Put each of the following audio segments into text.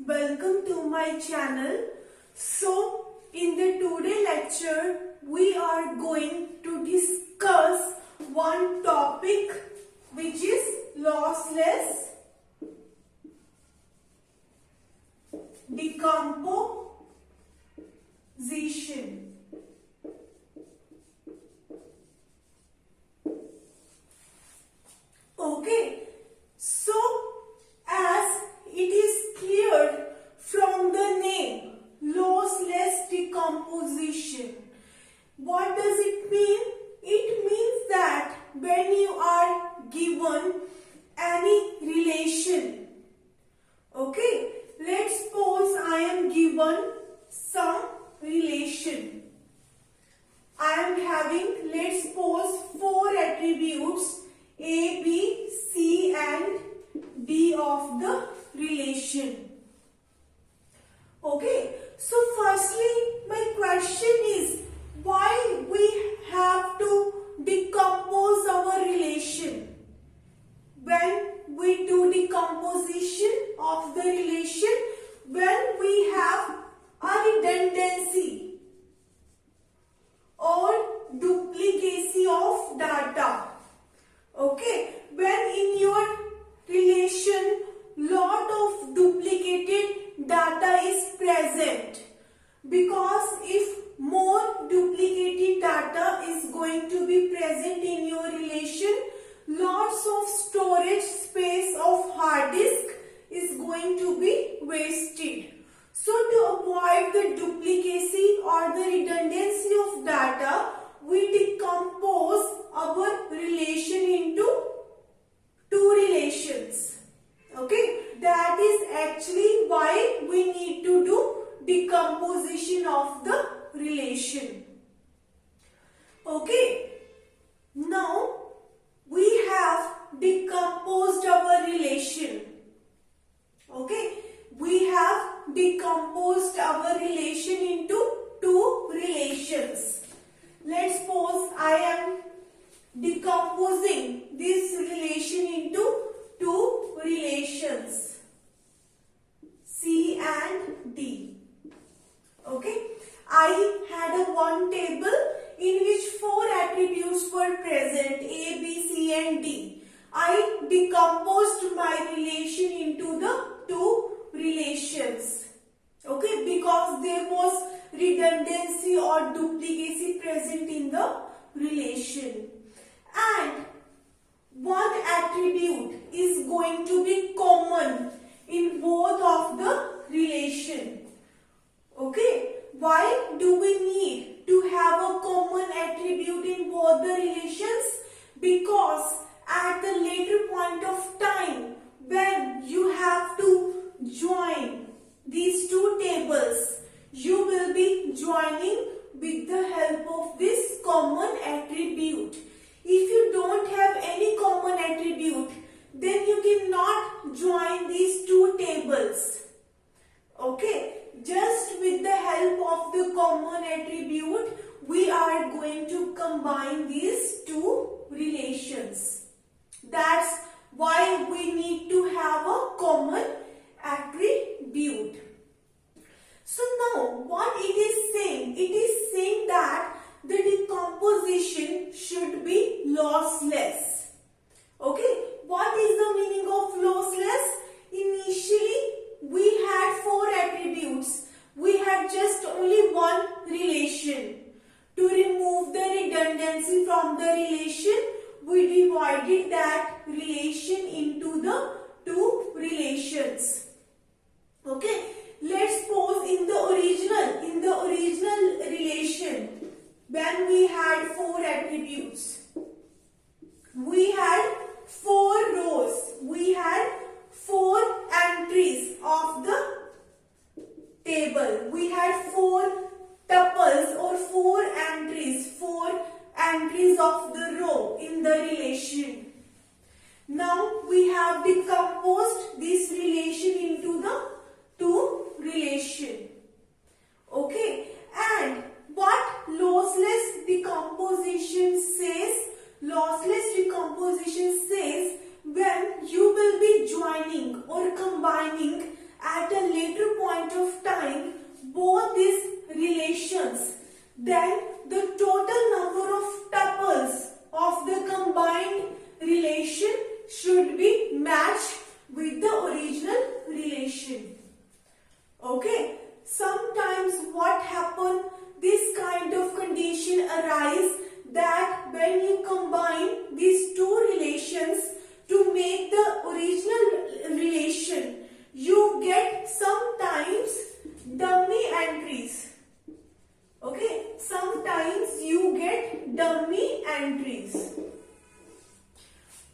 welcome to my channel. So in the today lecture we are going to discuss one topic which is lossless decomposition. Okay, so as it is clear from the name lossless decomposition, what does it mean? It means that when you are given any relation, okay, let's suppose I am given some relation. I am having, let's suppose, 4 attributes A, B, C and D of the relation. Okay, so firstly my question is, why we have to decompose our relation? When we do decomposition of the relation, when we have a redundancy or duplicacy of data. Okay, when in your relation lot of duplicated data is present, because if more duplicated data is going to be present in your relation, lots of storage space of hard disk is going to be wasted. So to avoid the duplicacy or the redundancy of data, we decompose our relation into 2 relations. Okay, that is actually why we need to do decomposition of the relation. Okay, now we have decomposed our relation. Okay, we have decomposed our relation into 2 relations. Let's suppose I am decomposing this relation into 2 relations, C and D. Okay, I had a one table in which 4 attributes were present, A, B, C and D. I decomposed my relation into the 2 relations. Okay, because there was redundancy or duplicacy present in the relation. And one attribute is going to be common in both of the relation. Okay, why do we need to have a common attribute in both the relations? Because at the later point of time, when you have to join these 2 tables, you will be joining with the help of this common attribute. If you don't have any common attribute, then you cannot join these 2 tables. Okay, just with the help of the common attribute, we are going to combine these 2 relations. That's why we need to have a common attribute. So now what it is saying? It is saying that the decomposition should be lossless. Okay, what is the meaning of lossless? Initially we had 4 attributes. We had just only one relation. To remove the redundancy from the relation, we divided that relation into the 2 relations. Okay, let's suppose in the original relation, when we had 4 attributes, we had 4 rows, we had 4 entries of the table, we had 4 tuples or 4 entries of the row in the relation. Now we have decomposed this relation into the 2 relation. Okay, and what lossless decomposition says? Lossless decomposition says when you will be joining or combining at a later point of time both these relations, then the total number of tuples of the combined relation should be matched with the original relation. Okay, sometimes what happen, this kind of condition arise that when you combine these two relations to make the original relation, you get sometimes dummy entries. Okay, sometimes you get dummy entries.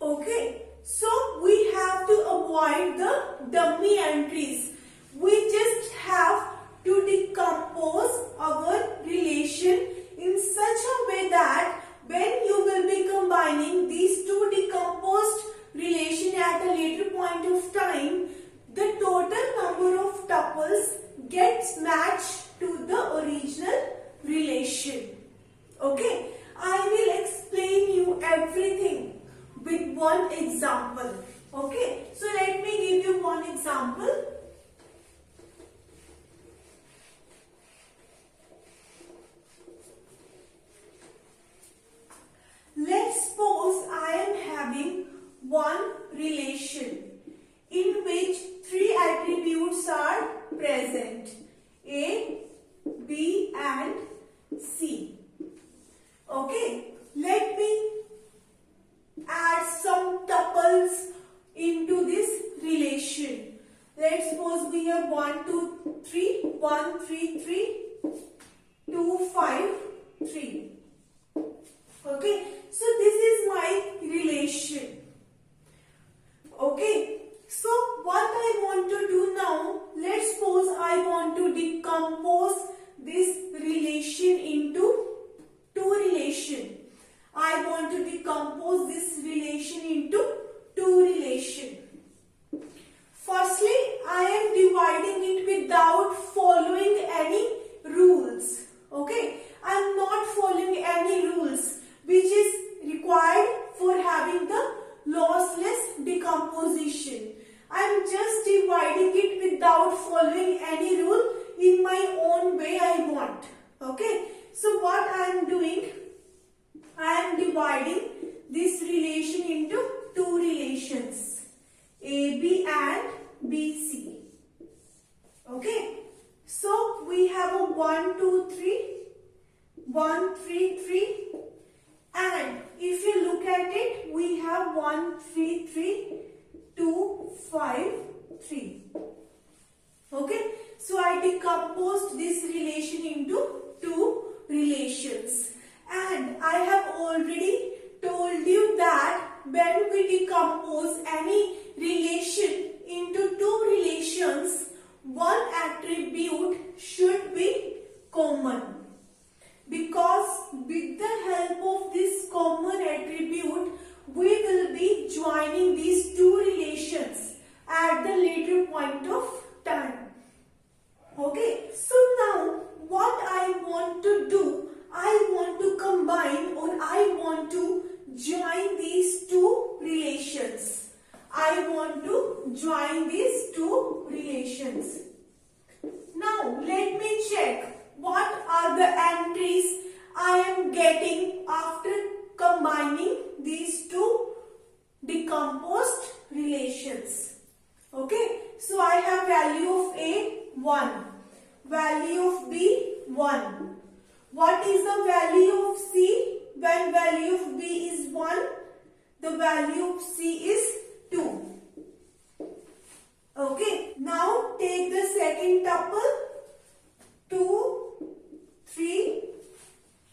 Okay, so we have to avoid the dummy entries. We just have to decompose our relation in such a way that when you will be combining these two decomposed relation at a later point of time, the total number of tuples gets matched to the original relation. Okay, I will explain you everything with one example. Okay, so let me give you one example. Let's suppose I am having one relation in which three attributes are present: A, B and C. Okay, let me add some tuples into this relation. Let's suppose we have 1, 2, 3, 1, 3, 3, 2, 5, 3. Okay, so this is my relation. Okay, so what I want to do now, let's suppose I want to decompose this relation into two relations. I want to decompose this relation into two relations. Firstly, I am dividing it without following any rules. Okay, I am not following any rules which is required for having the lossless decomposition. I am just dividing it without following any rule in my own way I want. Okay, so what I am doing, I am dividing this relation into two relations, AB and BC. Okay, so we have a 1, 2, 3, 1, 3, 3, and if you look at it, we have 1, 3, 3, 2, 5, 3. Okay, so I decomposed this relation into two relations, and I have already told you that when we decompose any relation into two relations, one attribute should be common, because with the help of this common attribute we will be joining these two relations at the later point of time. Okay, so now what I want to do, I want to combine or I want to join these two relations. I want to join these two relations. Now let me check what are the entries I am getting after combining these two decomposed relations. Okay, so I have value of A 1, value of B 1. What is the value of C when value of B is 1? The value of C is 2. Okay, now take the second tuple, 2, 3.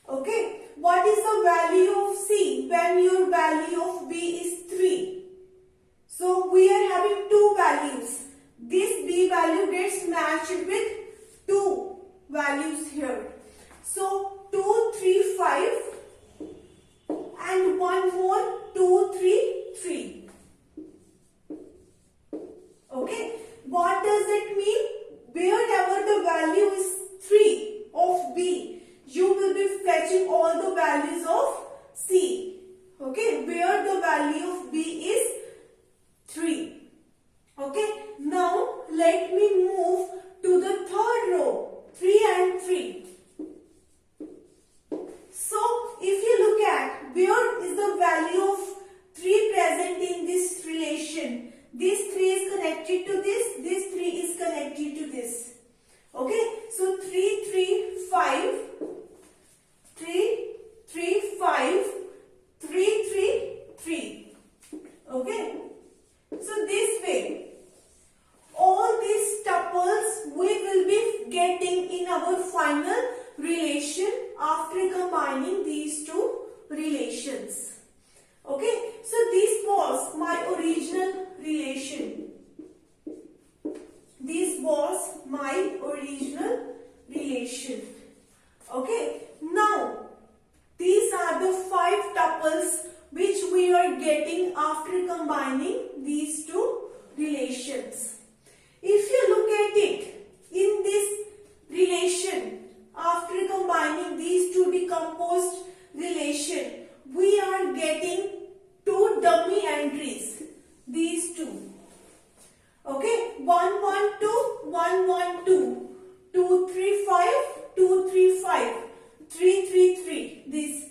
Okay, what is the value of C when your value of B is 3? So we are having two values. This B value gets matched with two values here. So 2, 3, 5 and one more 2, 3, 3. Okay, what does it mean? Wherever the value is 3 of B, you will be fetching all the values of C. Okay, where the value of B is 3. Okay, now let me connected to this 3 is connected to this. Okay, so 3, 3, 5, 3, 3, 5, 3, 3, 3. Okay, so this way, all these tuples we will be getting in our final relation after combining these two relations. Okay, so this was my original relation. This was my original relation. Okay, now these are the 5 tuples which we are getting after combining these two relations. If you look at it, in this relation, after combining these two decomposed relation, we are getting 2 dummy entries, these two. Okay, 1, 1, 2, 1, 1, 2, 2, 3, 5, 2, 3, 5, 3, 3, 3, this.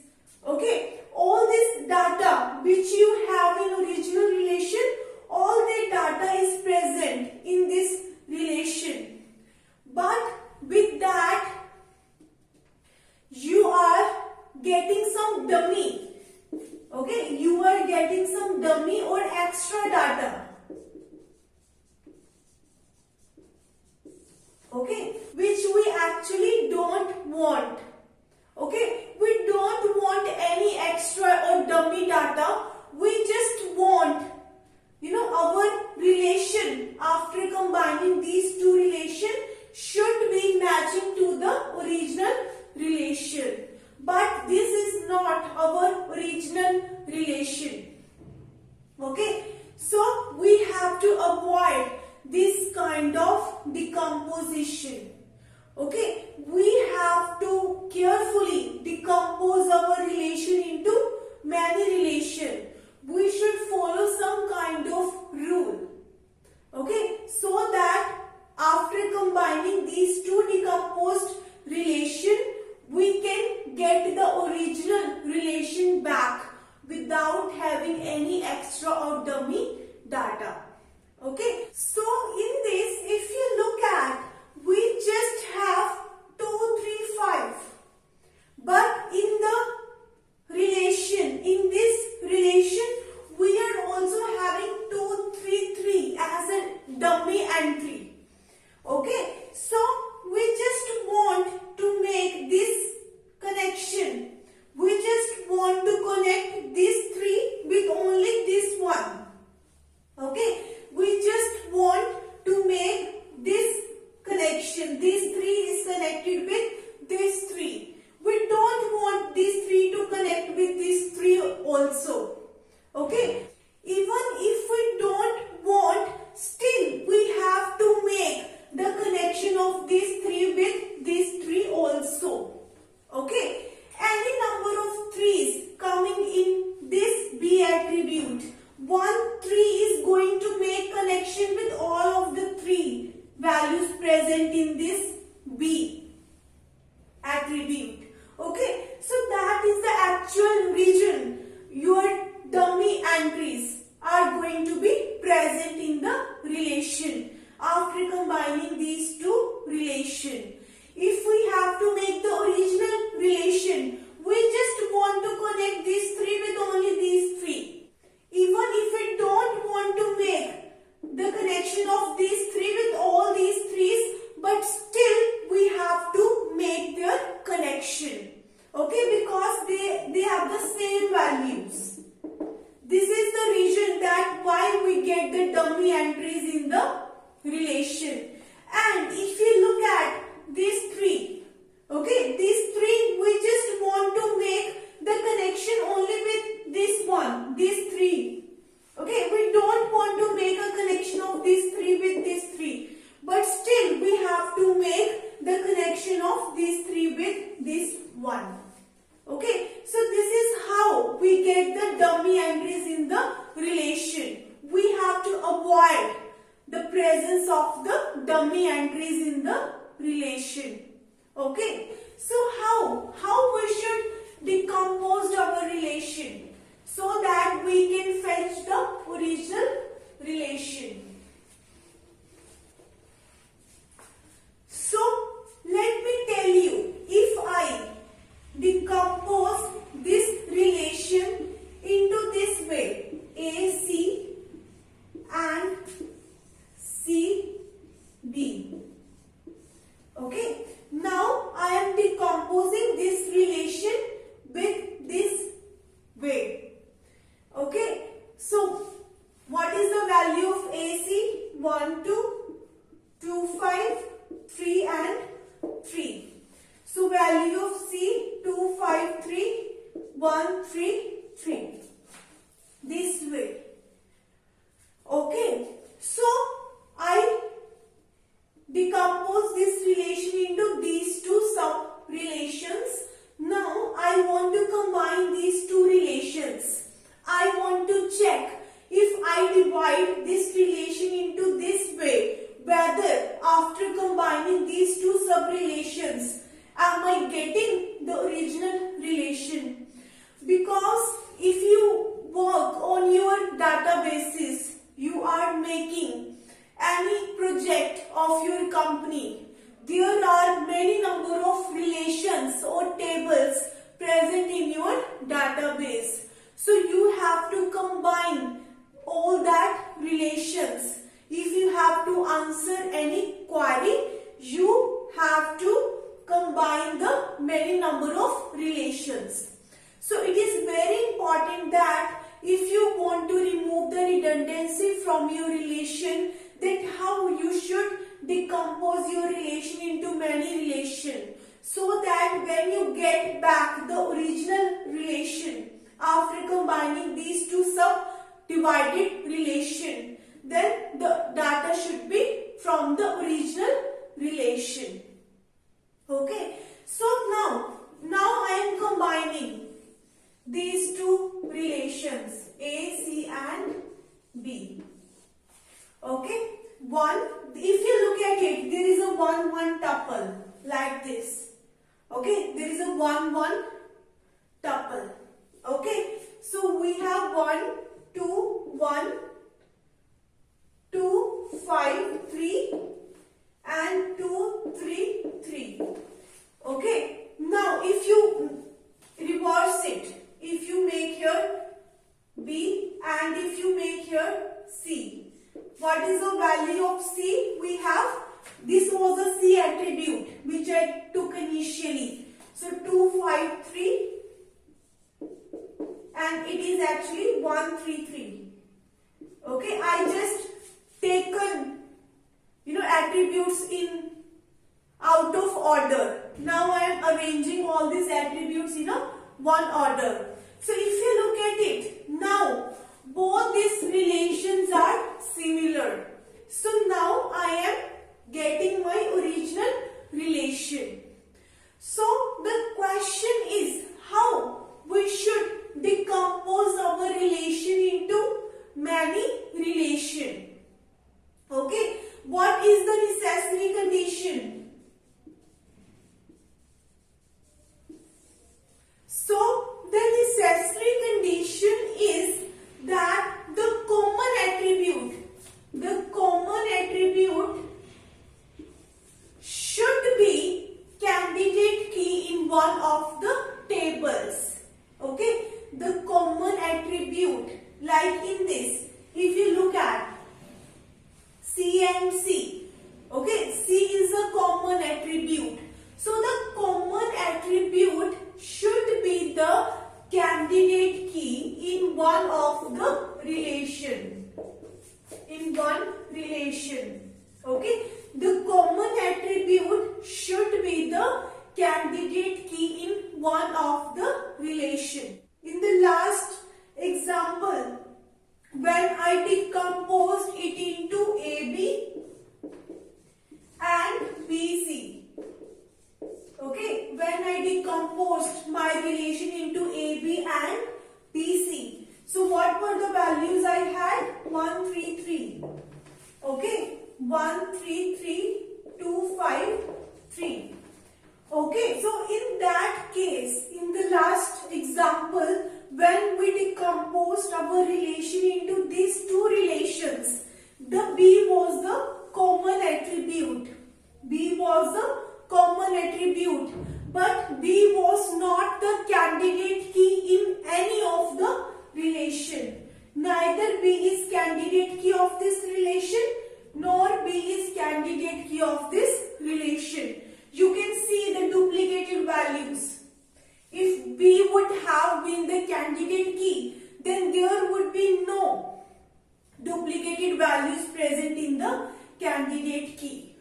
Okay, all this data which you have in original relation, all the data is present in this relation. But with that, you are getting some dummy. Okay, you are getting some dummy or extra data. Okay, which we actually don't want. Okay, we don't want any extra or dummy data. We just want, our relation after combining these two relations should be matching to the original relation. But this is not our original relation. Okay, so we have to avoid this kind of decomposition. Okay, we have to carefully decompose our relation into many relations. We should follow some kind of rule. Okay, so that after combining these two decomposed relations, we can get the original relation back without having any extra or dummy data. Okay, so in this, if you look at, we just have 2, 3, 5. But in this relation, we are also having 2, 3, 3 as a dummy entry. Okay, so we just want to make this connection. We just want to connect these 3 with only this one. Okay, we just want to make this connection. This 3 is connected with this 3. We don't want these 3 to connect with this 3 also. Okay, even if we don't want, still we have to make the connection of these 3 with these 3 also. Okay, any number of 3's coming in this B attribute, 1 3 is going to make connection with all of the 3 values present in this B attribute. Okay, so that is the actual region your dummy entries are going to be present in the relation after combining these two relations. If we have to make the original relation, we just want to connect these 3 with only these 3. Even if we don't want to make the connection of these 3 with all these 3's, but still we have to make their connection. Okay, because they have the same values. This is the reason that why we get the dummy entries in the relation. And if you look at these 3, okay, these 3 we just want to make the connection only with this one, these 3. Okay, we don't want to make a connection of these 3 with this 3. But still we have to make the connection of these 3 with this one. Okay, so this is how we get the dummy entries in the relation. We have to avoid the presence of the dummy entries in the relation. Okay, so how we should decompose our relation so that we can fetch the original relation. 5, 3 and 3. So value of C 2, 5, 3, 1, 3, 3. This way. Okay. So I decompose this relation into these two sub relations. Now I want to combine these two relations. I want to check if I divide this relation into this way, whether after combining these two sub relations, am I getting the original relation? Because if you work on your databases, you are making any project of your company, there are many number of relations or tables present in your database. So you have to combine all that relations. If you have to answer any query, you have to combine the many number of relations. So it is very important that if you want to remove the redundancy from your relation, that how you should decompose your relation into many relations, so that when you get back the original relation after combining these two subdivided relation, then the data should be from the original relation. Okay, so now I am combining these two relations A, C and B. Okay, if you look at it, there is a 1, 1 tuple like this. Okay, there is a 1, 1 tuple. Okay, so we have 1, 2, 1, 2, 5, 3 and 2, 3, 3. Okay, now if you reverse it, if you make here B and if you make here C, what is the value of C? We have, this was a C attribute which I took initially. So 2, 5, 3 and it is actually 1, 3, 3. Okay, I just taken attributes in out of order. Now I am arranging all these attributes in a one order. So if you look at it, now both these relations are similar. So now I am getting my original relation. So the question is how we should decompose our relation into many relations. Okay, what is the necessary condition? So the necessary condition is that the common attribute should be candidate key in one of the tables. Okay, the common attribute, like in this, if you look at C and C, okay, C is a common attribute. So the common attribute should be the candidate key in one of the relation. In one relation. Okay, the common attribute should be the candidate key in one of the relation. In the last example, when I decomposed it into AB and BC. Okay, when I decomposed my relation into AB and BC. So what were the values I had? 1, 3, 3. Okay, 1, 3, 3, 2, 5, 3. Okay, so in that case, in the last example, when we decomposed our relation into these two relations, the B was the common attribute. B was the common attribute, but B was not the candidate key in any of the relation. Neither B is candidate key of this relation, nor B is candidate key of this relation. You can see the duplicated values. If B would have been the candidate key, then there would be no duplicated values present in the candidate key.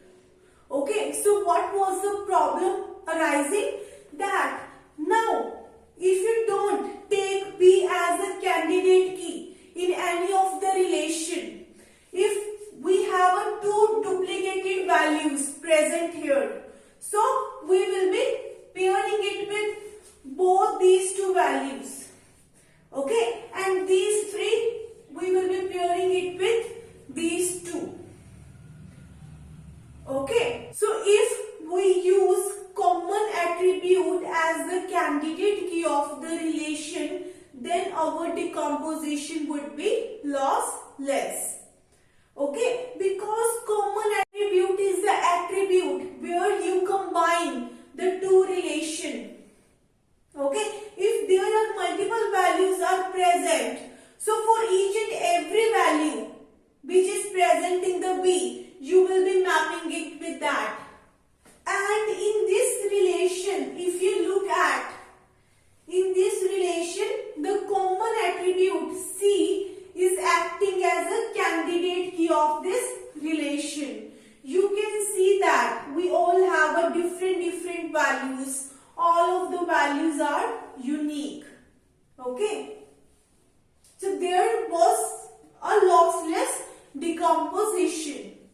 Okay, so what was the problem arising? That now if you don't take B as a candidate key in any of the relation, if we have a two duplicated values present here, so we will be pairing it with both these two values. Okay, and these three we will be pairing it with these two. Okay, so if we use common attribute as the candidate key of the relation, then our decomposition would be lossless. Okay, because common attribute is the attribute where you combine the two relation. Okay, if there are multiple values are present, so for each and every value which is present in the B, you will be mapping it with that. And in this relation, if you look at, in this relation, the common attribute C is acting as a candidate key of this relation. You can see that we all have a different values. All of the values are unique. Okay.